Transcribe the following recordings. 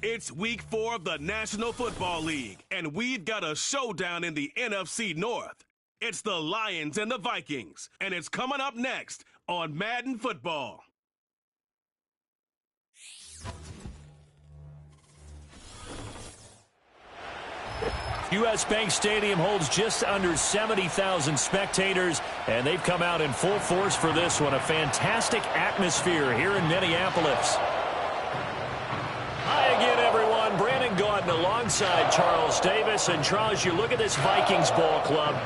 It's week 4 of the National Football League, and we've got a showdown in the NFC North. It's the Lions and the Vikings, and it's coming up next on Madden Football. U.S. Bank Stadium holds just under 70,000 spectators, and they've come out in full force for this one. A fantastic atmosphere here in Minneapolis. Hi again, everyone. Brandon Gaudin alongside Charles Davis. And, Charles, you look at this Vikings ball club.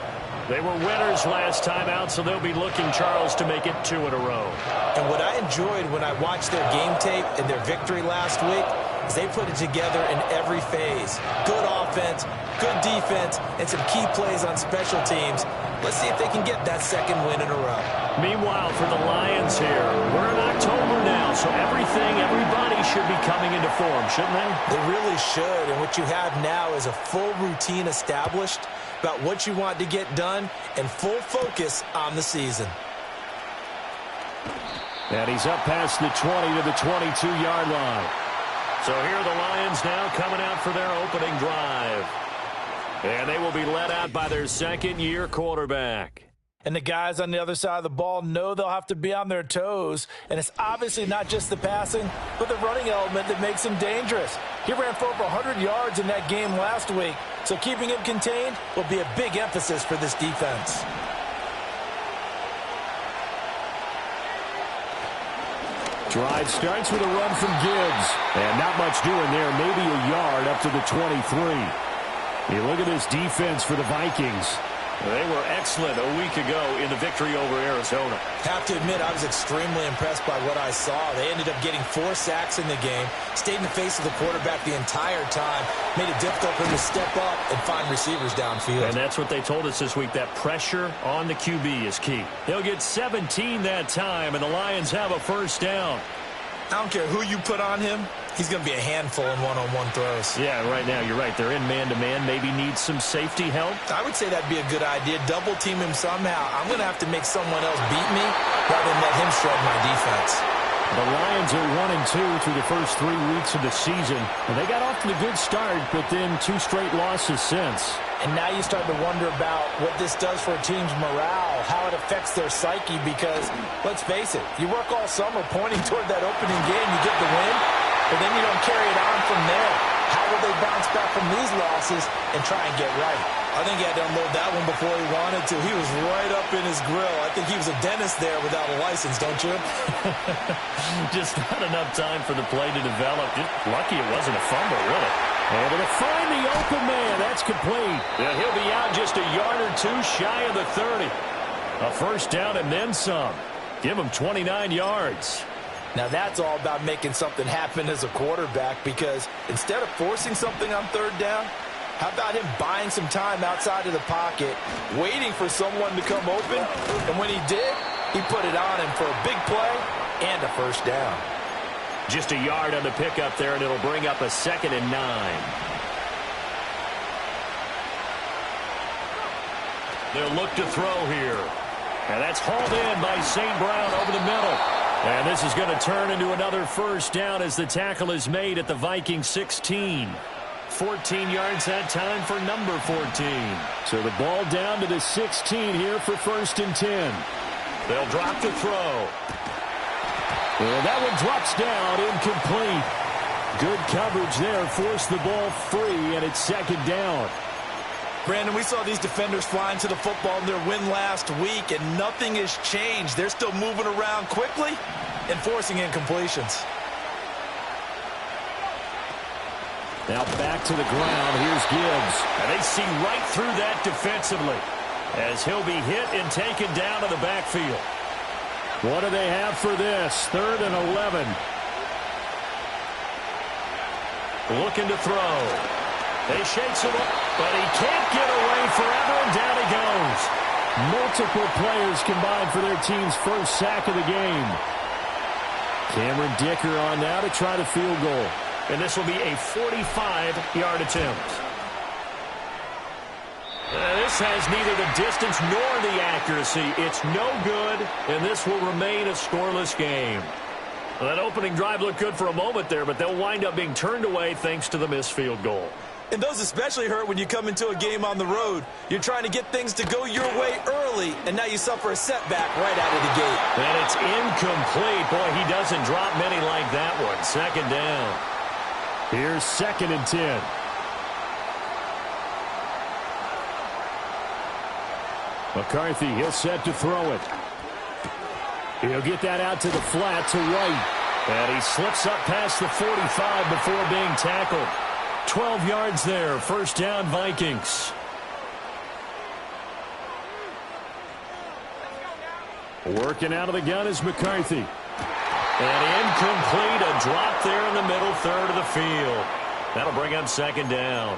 They were winners last time out, so they'll be looking, Charles, to make it 2 in a row. And what I enjoyed when I watched their game tape and their victory last week is they put it together in every phase. Good offense, good defense, and some key plays on special teams. Let's see if they can get that second win in a row. Meanwhile, for the Lions here, we're in October now, so everybody should be coming into form, shouldn't they? They really should, and what you have now is a full routine established about what you want to get done and full focus on the season. And he's up past the 20 to the 22-yard line. So here are the Lions now coming out for their opening drive. And they will be led out by their second-year quarterback. And the guys on the other side of the ball know they'll have to be on their toes. And it's obviously not just the passing, but the running element that makes him dangerous. He ran for over 100 yards in that game last week, so keeping him contained will be a big emphasis for this defense. Drive starts with a run from Gibbs. And not much doing there, maybe a yard up to the 23. You look at this defense for the Vikings. They were excellent a week ago in the victory over Arizona. Have to admit, I was extremely impressed by what I saw. They ended up getting 4 sacks in the game, stayed in the face of the quarterback the entire time, made it difficult for him to step up and find receivers downfield. And that's what they told us this week, that pressure on the QB is key. He'll get 17 that time, and the Lions have a first down. I don't care who you put on him. He's going to be a handful in one-on-one throws. Yeah, right now, you're right. They're in man-to-man. Maybe need some safety help. I would say that'd be a good idea. Double-team him somehow. I'm going to have to make someone else beat me rather than let him shred my defense. The Lions are 1-2 through the first 3 weeks of the season. And they got off to a good start, but then 2 straight losses since. And now you start to wonder about what this does for a team's morale, how it affects their psyche, because, let's face it, you work all summer pointing toward that opening game, you get the win, but then you don't carry it on from there. How will they bounce back from these losses and try and get right? I think he had to unload that one before he wanted to. He was right up in his grill. I think he was a dentist there without a license, don't you? Just not enough time for the play to develop. Just lucky it wasn't a fumble, really. And to find the open man, that's complete. Yeah, he'll be out just a yard or 2 shy of the 30. A first down and then some. Give him 29 yards. Now that's all about making something happen as a quarterback, because instead of forcing something on 3rd down, how about him buying some time outside of the pocket, waiting for someone to come open, and when he did, he put it on him for a big play and a first down. Just a yard on the pickup there, and it'll bring up a 2nd and 9. They'll look to throw here. And that's hauled in by St. Brown over the middle. And this is going to turn into another first down as the tackle is made at the Vikings 16. 14 yards that time for number 14. So the ball down to the 16 here for 1st and 10. They'll drop to throw. And that one drops down, incomplete. Good coverage there, forced the ball free, and it's 2nd down. Brandon, we saw these defenders flying to the football in their win last week, and nothing has changed. They're still moving around quickly and forcing incompletions. Now back to the ground. Here's Gibbs. And they see right through that defensively as he'll be hit and taken down to the backfield. What do they have for this? 3rd and 11. Looking to throw. They shakes him up, but he can't get away forever, and down he goes. Multiple players combined for their team's first sack of the game. Cameron Dicker on now to try the field goal. And this will be a 45-yard attempt. This has neither the distance nor the accuracy. It's no good, and this will remain a scoreless game. Well, that opening drive looked good for a moment there, but they'll wind up being turned away thanks to the missed field goal. And those especially hurt when you come into a game on the road. You're trying to get things to go your way early, and now you suffer a setback right out of the gate. And it's incomplete. Boy, he doesn't drop many like that one. Second down. Here's 2nd and 10. McCarthy, he'll set to throw it. He'll get that out to the flat to White. And he slips up past the 45 before being tackled. 12 yards there. First down, Vikings. Working out of the gun is McCarthy. And incomplete. A drop there in the middle third of the field. That'll bring up 2nd down.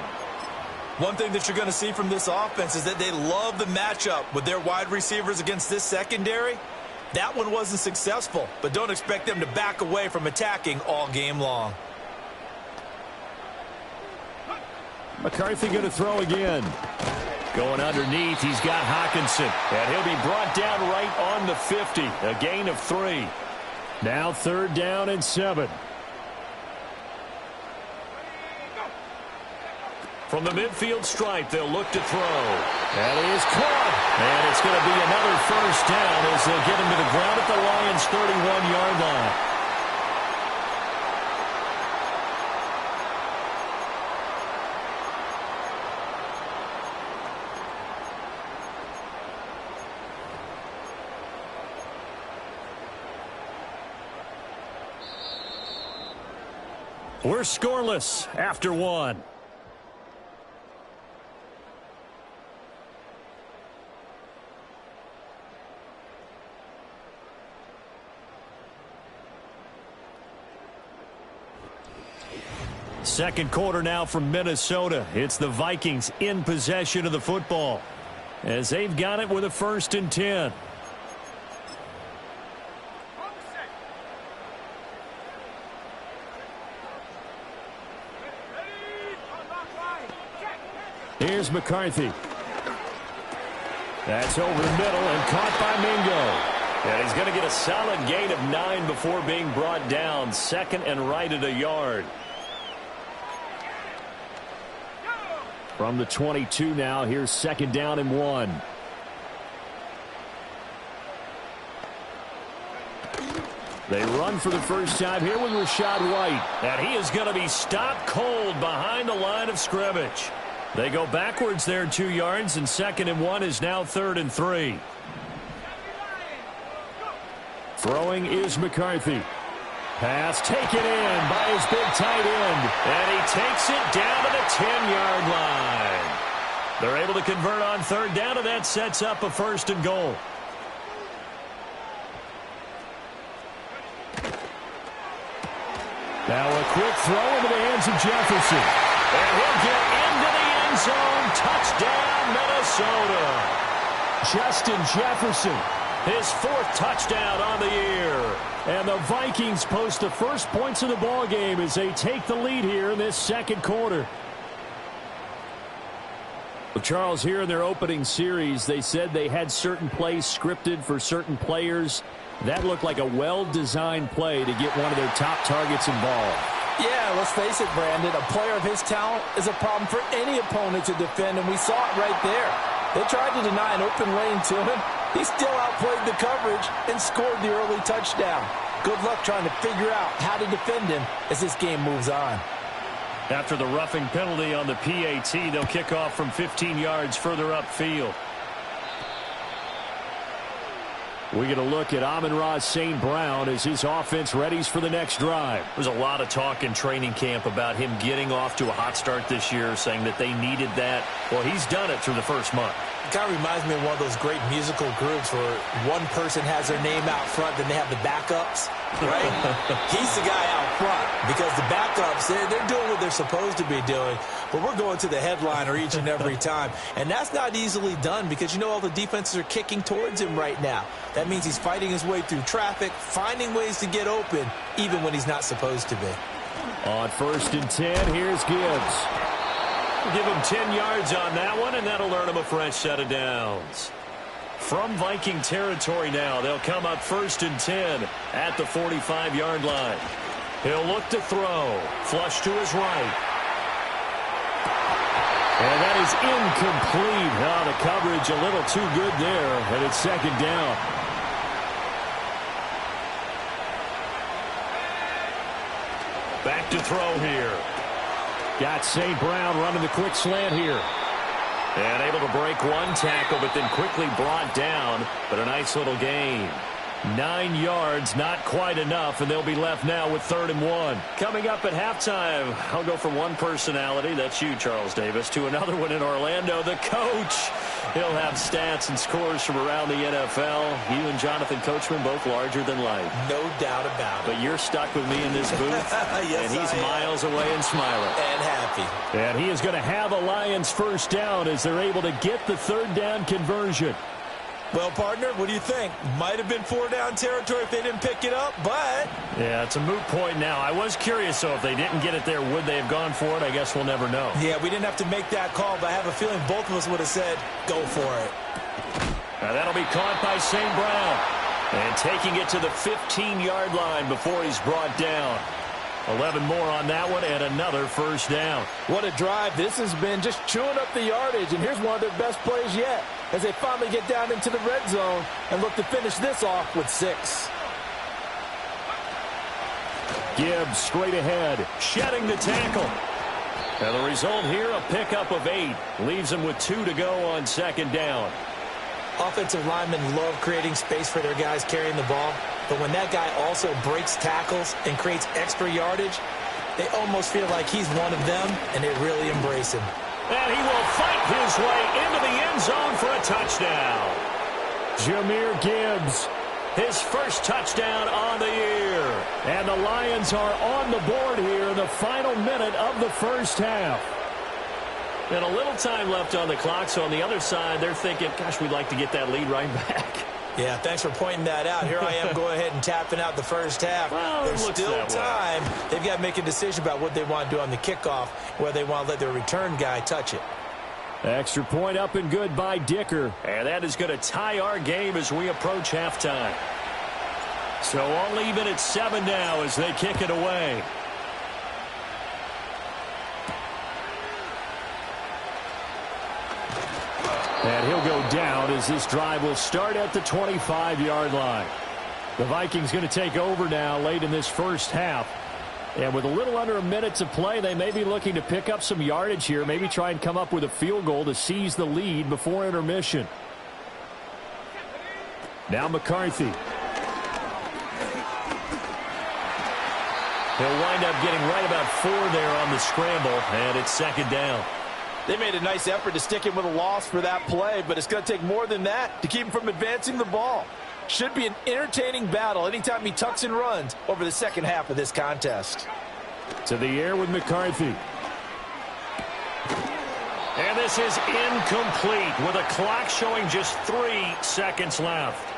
One thing that you're going to see from this offense is that they love the matchup with their wide receivers against this secondary. That one wasn't successful, but don't expect them to back away from attacking all game long. McCarthy going to throw again. Going underneath, he's got Hockenson. And he'll be brought down right on the 50. A gain of 3. Now 3rd down and 7. From the midfield stripe, they'll look to throw. That is caught. And it's going to be another first down as they'll get him to the ground at the Lions' 31-yard line. We're scoreless after 1. Second quarter now from Minnesota. It's the Vikings in possession of the football as they've got it with a 1st and 10. Here's McCarthy. That's over the middle and caught by Mingo. And he's going to get a solid gain of 9 before being brought down. 2nd and right at a yard. From the 22 now, here's 2nd down and 1. They run for the first time here with Rachaad White. And he is going to be stopped cold behind the line of scrimmage. They go backwards there 2 yards, and 2nd and 1 is now 3rd and 3. Throwing is McCarthy. Pass taken in by his big tight end. And he takes it down to the 10-yard line. They're able to convert on 3rd down, and that sets up a 1st and goal. Now a quick throw into the hands of Jefferson. And he'll get into the end zone. Touchdown, Minnesota. Justin Jefferson, his 4th touchdown on the year. And the Vikings post the first points of the ball game as they take the lead here in this 2nd quarter. Well, Charles, here in their opening series, they said they had certain plays scripted for certain players. That looked like a well-designed play to get one of their top targets involved. Yeah, let's face it, Brandon. A player of his talent is a problem for any opponent to defend, and we saw it right there. They tried to deny an open lane to him. He still outplayed the coverage and scored the early touchdown. Good luck trying to figure out how to defend him as this game moves on. After the roughing penalty on the PAT, they'll kick off from 15 yards further upfield. We get a look at Amon-Ra St. Brown as his offense readies for the next drive. There's a lot of talk in training camp about him getting off to a hot start this year, saying that they needed that. Well, he's done it through the first month. It kind of reminds me of one of those great musical groups where one person has their name out front, then they have the backups, right? He's the guy out front because the backups, they're doing what they're supposed to be doing, but we're going to the headliner each and every time. And that's not easily done because, you know, all the defenses are kicking towards him right now. That means he's fighting his way through traffic, finding ways to get open, even when he's not supposed to be. On 1st and 10, here's Gibbs. Give him 10 yards on that one, and that'll earn him a fresh set of downs. From Viking territory now, they'll come up 1st and 10 at the 45-yard line. He'll look to throw. Flush to his right. And that is incomplete. Oh, the coverage a little too good there, and it's 2nd down. Back to throw here. Got St. Brown running the quick slant here. And able to break one tackle, but then quickly brought down. But a nice little gain. 9 yards, not quite enough, and they'll be left now with 3rd and 1. Coming up at halftime, I'll go from one personality, that's you, Charles Davis, to another one in Orlando, the coach. He'll have stats and scores from around the NFL. You and Jonathan Coachman both larger than life. No doubt about it. But you're stuck with me in this booth, yes, and he's miles away and smiling. And happy. And he is going to have a Lions 1st down as they're able to get the 3rd down conversion. Well, partner, what do you think? Might have been 4-down territory if they didn't pick it up, but... Yeah, it's a moot point now. I was curious, though, if they didn't get it there, would they have gone for it? I guess we'll never know. Yeah, we didn't have to make that call, but I have a feeling both of us would have said, go for it. Now that'll be caught by St. Brown. And taking it to the 15-yard line before he's brought down. 11 more on that one, and another 1st down. What a drive. This has been just chewing up the yardage, and here's one of their best plays yet as they finally get down into the red zone and look to finish this off with 6. Gibbs straight ahead, shedding the tackle. And the result here, a pickup of 8. Leaves him with 2 to go on 2nd down. Offensive linemen love creating space for their guys carrying the ball, but when that guy also breaks tackles and creates extra yardage, they almost feel like he's one of them, and they really embrace him. And he will fight his way into the end zone for a touchdown. Jahmyr Gibbs, his 1st touchdown on the year. And the Lions are on the board here in the final minute of the 1st half. And a little time left on the clock, so on the other side, they're thinking, gosh, we'd like to get that lead right back. Yeah, thanks for pointing that out. Here I am going ahead and tapping out the 1st half. Well, there's still time. They've got to make a decision about what they want to do on the kickoff, whether they want to let their return guy touch it. Extra point up and good by Dicker. And that is going to tie our game as we approach halftime. So all even at 7 now as they kick it away. And he'll go down as this drive will start at the 25-yard line. The Vikings going to take over now late in this 1st half. And with a little under a minute to play, they may be looking to pick up some yardage here, maybe try and come up with a field goal to seize the lead before intermission. Now McCarthy. He'll wind up getting right about 4 there on the scramble, and it's 2nd down. They made a nice effort to stick him with a loss for that play, but it's going to take more than that to keep him from advancing the ball. Should be an entertaining battle anytime he tucks and runs over the 2nd half of this contest. To the air with McCarthy. And this is incomplete with a clock showing just 3 seconds left.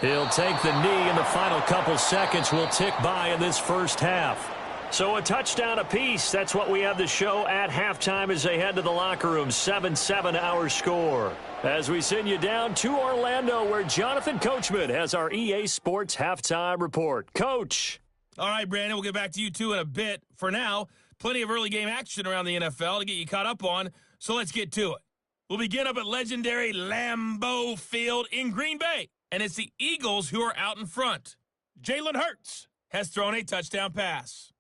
He'll take the knee, and the final couple seconds will tick by in this 1st half. So a touchdown apiece. That's what we have to show at halftime as they head to the locker room. 7-7 our score. As we send you down to Orlando, where Jonathan Coachman has our EA Sports halftime report. Coach. All right, Brandon, we'll get back to you two in a bit. For now, plenty of early game action around the NFL to get you caught up on, so let's get to it. We'll begin up at legendary Lambeau Field in Green Bay. And it's the Eagles who are out in front. Jalen Hurts has thrown a touchdown pass.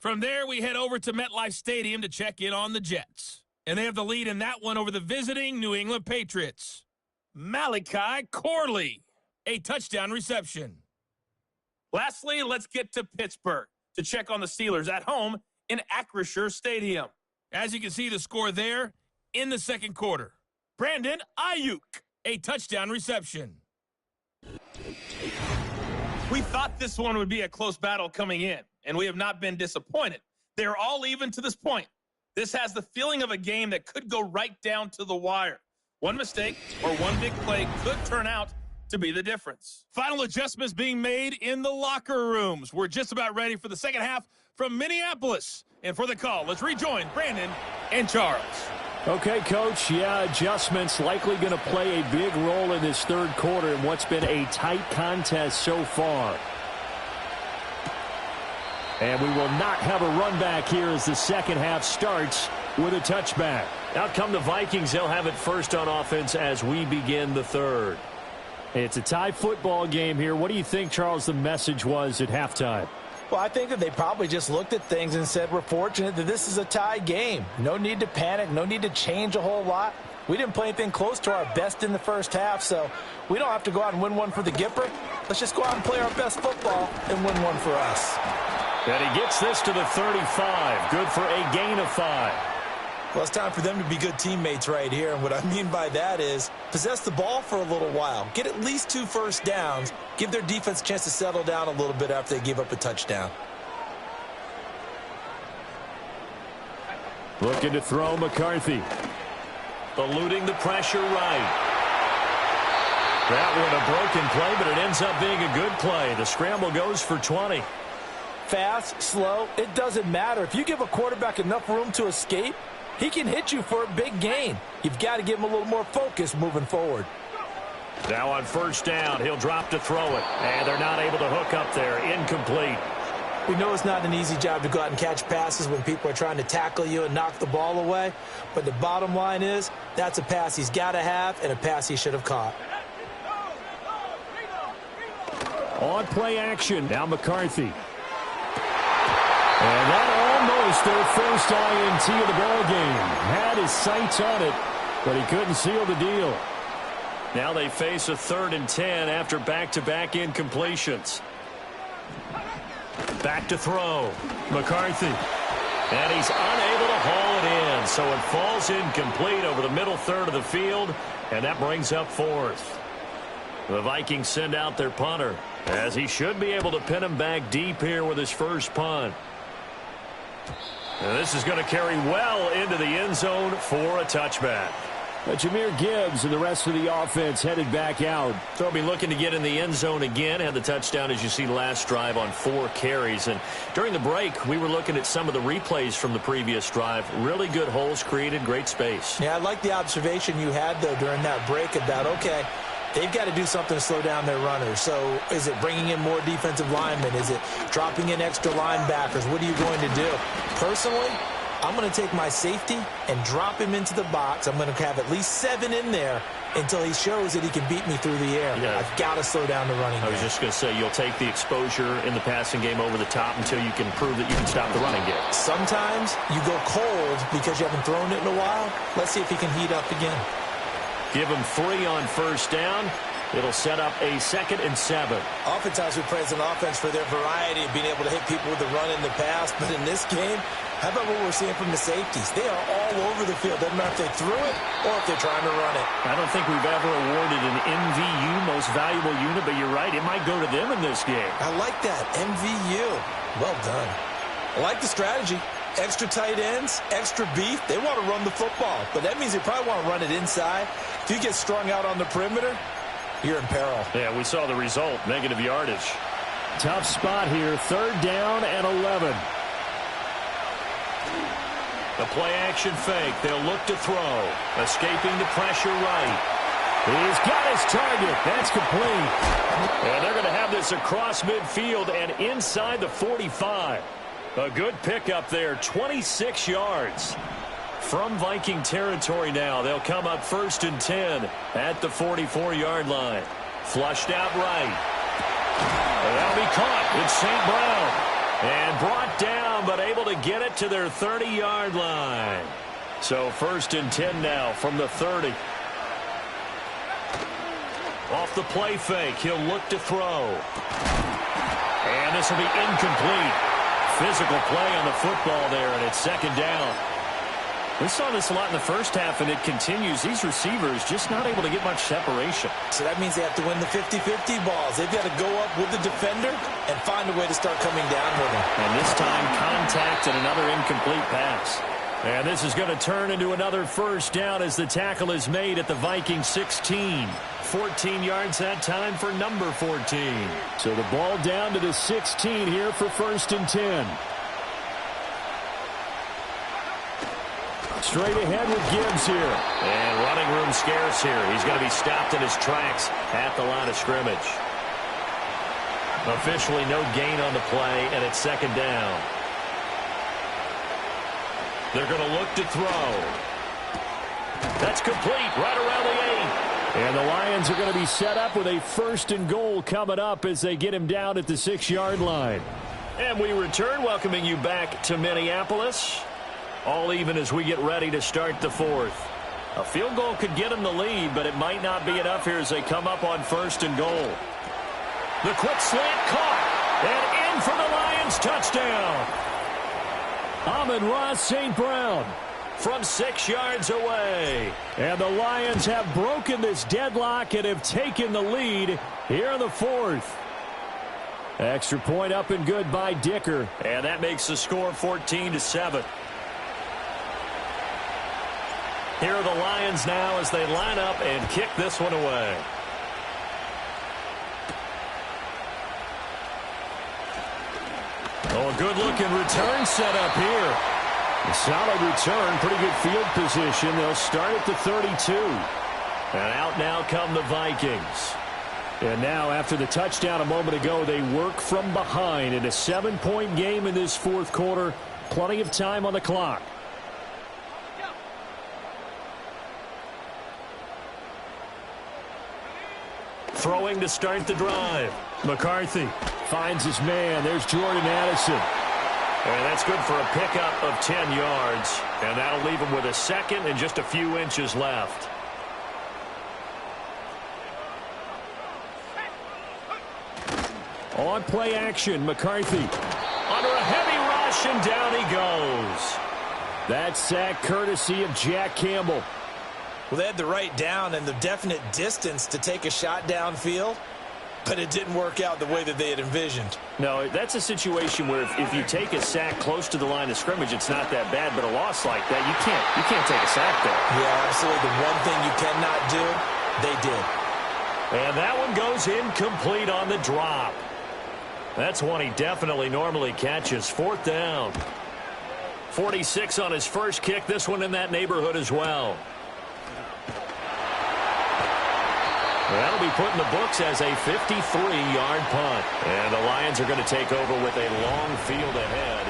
From there, we head over to MetLife Stadium to check in on the Jets. And they have the lead in that one over the visiting New England Patriots. Malachi Corley, a touchdown reception. Lastly, let's get to Pittsburgh to check on the Steelers at home in Acrisure Stadium. As you can see the score there in the 2nd quarter. Brandon Ayuk, a touchdown reception. We thought this one would be a close battle coming in, and we have not been disappointed. They're all even to this point. This has the feeling of a game that could go right down to the wire. One mistake or one big play could turn out to be the difference. Final adjustments being made in the locker rooms. We're just about ready for the second half from Minneapolis. And for the call, let's rejoin Brandon and Charles. Okay, Coach. Yeah, adjustments likely going to play a big role in this third quarter in what's been a tight contest so far. And we will not have a run back here as the second half starts with a touchback. Out come the Vikings. They'll have it first on offense as we begin the third. It's a tie football game here. What do you think, Charles, the message was at halftime? Well, I think that they probably just looked at things and said, we're fortunate that this is a tie game. No need to panic. No need to change a whole lot. We didn't play anything close to our best in the first half, so we don't have to go out and win one for the Gipper. Let's just go out and play our best football and win one for us. And he gets this to the 35. Good for a gain of 5. Well, it's time for them to be good teammates right here. And what I mean by that is possess the ball for a little while. Get at least 2 first downs. Give their defense a chance to settle down a little bit after they give up a touchdown. Looking to throw McCarthy. Eluding the pressure right. That one a broken play, but it ends up being a good play. The scramble goes for 20. Fast, slow, it doesn't matter. If you give a quarterback enough room to escape, he can hit you for a big gain. You've got to give him a little more focus moving forward. Now on first down, he'll drop to throw it. And they're not able to hook up there. Incomplete. We know it's not an easy job to go out and catch passes when people are trying to tackle you and knock the ball away. But the bottom line is, that's a pass he's got to have and a pass he should have caught. On play action, now McCarthy. And that almost their first INT of the ball game. Had his sights on it, but he couldn't seal the deal. Now they face a 3rd and 10 after back-to-back incompletions. Back to throw. McCarthy. And he's unable to haul it in, so it falls incomplete over the middle third of the field, and that brings up 4th. The Vikings send out their punter, as he should be able to pin him back deep here with his first punt. And this is going to carry well into the end zone for a touchback. Jameer Gibbs and the rest of the offense headed back out. So he'll be looking to get in the end zone again. Had the touchdown, as you see, last drive on 4 carries. And during the break, we were looking at some of the replays from the previous drive. Really good holes created, great space. Yeah, I like the observation you had, though, during that break about, okay, they've got to do something to slow down their runners. So is it bringing in more defensive linemen? Is it dropping in extra linebackers? What are you going to do? Personally, I'm going to take my safety and drop him into the box. I'm going to have at least 7 in there until he shows that he can beat me through the air. Yeah. I've got to slow down the running game. I was just going to say, you'll take the exposure in the passing game over the top until you can prove that you can stop the running game. Sometimes you go cold because you haven't thrown it in a while. Let's see if he can heat up again. Give him 3 on first down. It'll set up a 2nd and 7. Oftentimes we praise an offense for their variety of being able to hit people with the run in the pass. But in this game, how about what we're seeing from the safeties? They are all over the field. Doesn't matter if they threw it or if they're trying to run it. I don't think we've ever awarded an MVU, most valuable unit, but you're right. It might go to them in this game. I like that. MVU. Well done. I like the strategy. Extra tight ends, extra beef. They want to run the football, but that means they probably want to run it inside. If you get strung out on the perimeter, you're in peril. Yeah, we saw the result, negative yardage. Tough spot here, 3rd down and 11. The play action fake. They'll look to throw. Escaping the pressure right. He's got his target. That's complete. And they're going to have this across midfield and inside the 45. A good pickup there, 26 yards. From Viking territory now, they'll come up 1st and 10 at the 44-yard line. Flushed out right. And that'll be caught. It's St. Brown. And brought down, but able to get it to their 30-yard line. So 1st and 10 now from the 30. Off the play fake, he'll look to throw. And this will be incomplete. Physical play on the football there, and it's 2nd down. We saw this a lot in the first half, and it continues. These receivers just not able to get much separation. So that means they have to win the 50-50 balls. They've got to go up with the defender and find a way to start coming down with him. And this time, contact and another incomplete pass. And this is going to turn into another first down as the tackle is made at the Viking 16. 14 yards that time for number 14. So the ball down to the 16 here for 1st and 10. Straight ahead with Gibbs here. And running room scarce here. He's going to be stopped in his tracks at the line of scrimmage. Officially no gain on the play, and it's 2nd down. They're going to look to throw. That's complete right around the 8. And the Lions are going to be set up with a 1st and goal coming up as they get him down at the 6-yard line. And we return, welcoming you back to Minneapolis. All even as we get ready to start the 4th. A field goal could get them the lead, but it might not be enough here as they come up on 1st and goal. The quick slant caught. And in for the Lions touchdown. Amon-Ra St. Brown from 6 yards away. And the Lions have broken this deadlock and have taken the lead here in the 4th. Extra point up and good by Dicker. And that makes the score 14-7. Here are the Lions now as they line up and kick this one away. Oh, a good-looking return set up here. A solid return, pretty good field position. They'll start at the 32. And out now come the Vikings. And now, after the touchdown a moment ago, they work from behind in a 7-point game in this 4th quarter. Plenty of time on the clock. Throwing to start the drive. McCarthy finds his man. There's Jordan Addison. And that's good for a pickup of 10 yards. And that'll leave him with a 2nd and just a few inches left. On play action, McCarthy. Under a heavy rush, and down he goes. That sack courtesy of Jack Campbell. Well, they had the right down and the definite distance to take a shot downfield, but it didn't work out the way that they had envisioned. No, that's a situation where if you take a sack close to the line of scrimmage, it's not that bad, but a loss like that, you can't take a sack there. Yeah, absolutely. The one thing you cannot do, they did. And that one goes incomplete on the drop. That's one he definitely normally catches. 4th down. 46 on his first kick. This one in that neighborhood as well. That'll be put in the books as a 53-yard punt. And the Lions are going to take over with a long field ahead.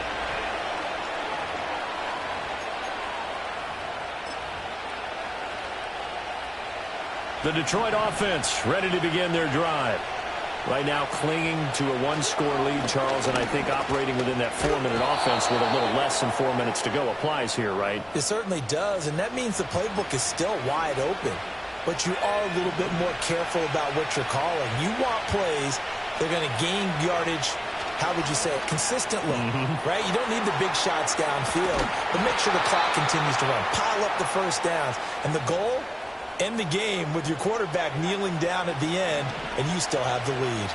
The Detroit offense ready to begin their drive. Right now clinging to a 1-score lead, Charles, and I think operating within that 4-minute offense with a little less than 4 minutes to go applies here, right? It certainly does, and that means the playbook is still wide open. But you are a little bit more careful about what you're calling. You want plays that are going to gain yardage, how would you say it, consistently, right? You don't need the big shots downfield, but make sure the clock continues to run. Pile up the first downs. And the goal, end the game with your quarterback kneeling down at the end, and you still have the lead.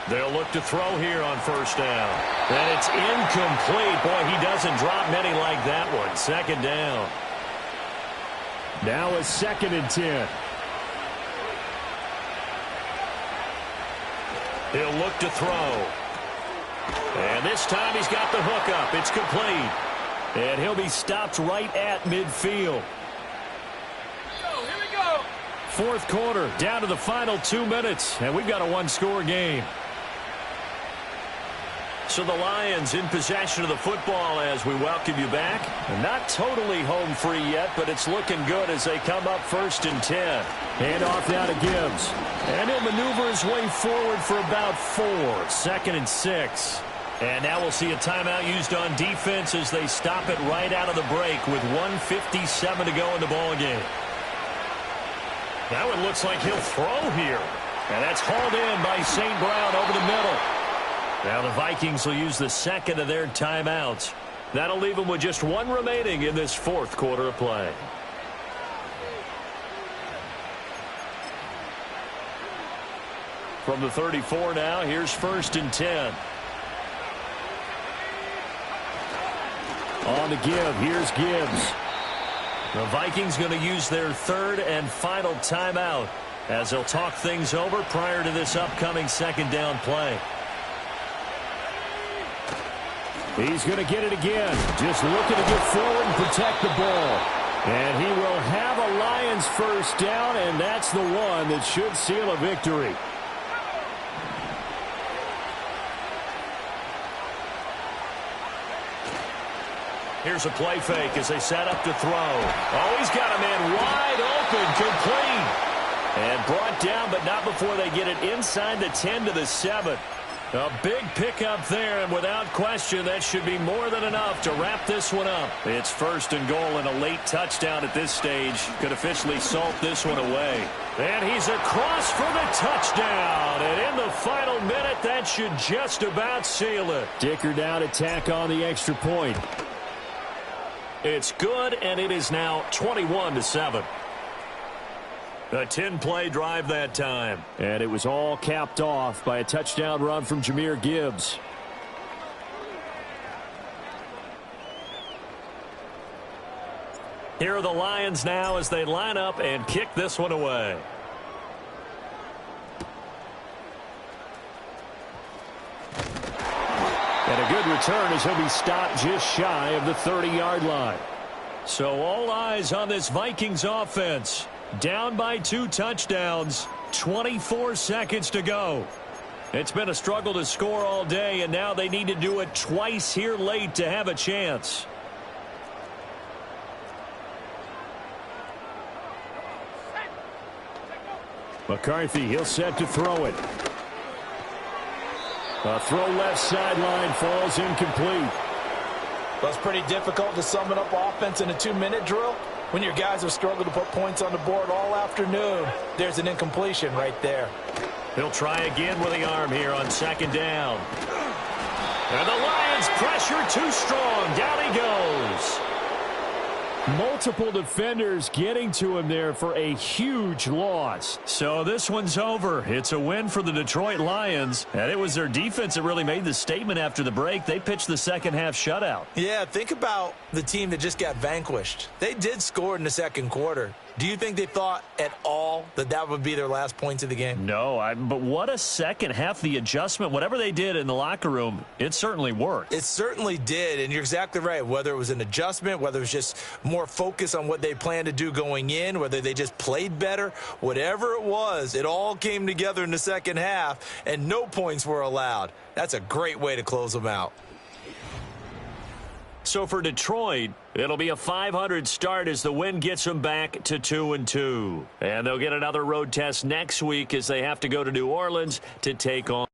They'll look to throw here on 1st down. And it's incomplete. Boy, he doesn't drop many like that one. 2nd down. Now a 2nd and 10. He'll look to throw. And this time he's got the hook up. It's complete. And he'll be stopped right at midfield. Here we go. 4th quarter, down to the final 2 minutes, and we've got a 1-score game. So the Lions in possession of the football as we welcome you back. Not totally home free yet, but it's looking good as they come up 1st and 10. Hand off now to Gibbs. And he'll maneuver his way forward for about 4. 2nd and 6. And now we'll see a timeout used on defense as they stop it right out of the break with 1:57 to go in the ball game. That one looks like he'll throw here. And that's hauled in by St. Brown over the middle. Now the Vikings will use the 2nd of their timeouts. That'll leave them with just 1 remaining in this 4th quarter of play. From the 34 now, here's 1st and 10. On the give, here's Gibbs. The Vikings going to use their third and final timeout as they'll talk things over prior to this upcoming second down play. He's going to get it again. Just looking to get forward and protect the ball. And he will have a Lions first down, and that's the one that should seal a victory. Here's a play fake as they set up to throw. Oh, he's got a man wide open, complete. And brought down, but not before they get it inside the 10 to the 7. A big pickup there, and without question, that should be more than enough to wrap this one up. It's first and goal, and a late touchdown at this stage could officially salt this one away. And he's across for the touchdown. And in the final minute, that should just about seal it. Dicker down to tack on the extra point. It's good, and it is now 21-7. A 10-play drive that time. And it was all capped off by a touchdown run from Jahmyr Gibbs. Here are the Lions now as they line up and kick this one away. And a good return as he'll be stopped just shy of the 30-yard line. So all eyes on this Vikings offense. Down by 2 touchdowns, 24 seconds to go. It's been a struggle to score all day, and now they need to do it twice here late to have a chance. McCarthy, he'll set to throw it. A throw left sideline falls incomplete. Well, it's pretty difficult to sum it up offense in a 2-minute drill. When your guys have struggled to put points on the board all afternoon, there's an incompletion right there. He'll try again with the arm here on second down. And the Lions pressure too strong. Down he goes. Multiple defenders getting to him there for a huge loss. So this one's over. It's a win for the Detroit Lions. And it was their defense that really made the statement after the break. They pitched the second half shutout. Yeah, think about the team that just got vanquished. They did score in the second quarter. Do you think they thought at all that that would be their last points of the game? No, but what a second half. The adjustment, whatever they did in the locker room, it certainly worked. It certainly did, and you're exactly right. Whether it was an adjustment, whether it was just more focus on what they planned to do going in, whether they just played better, whatever it was, it all came together in the second half, and no points were allowed. That's a great way to close them out. So for Detroit, it'll be a .500 start as the win gets them back to 2-2. And they'll get another road test next week as they have to go to New Orleans to take on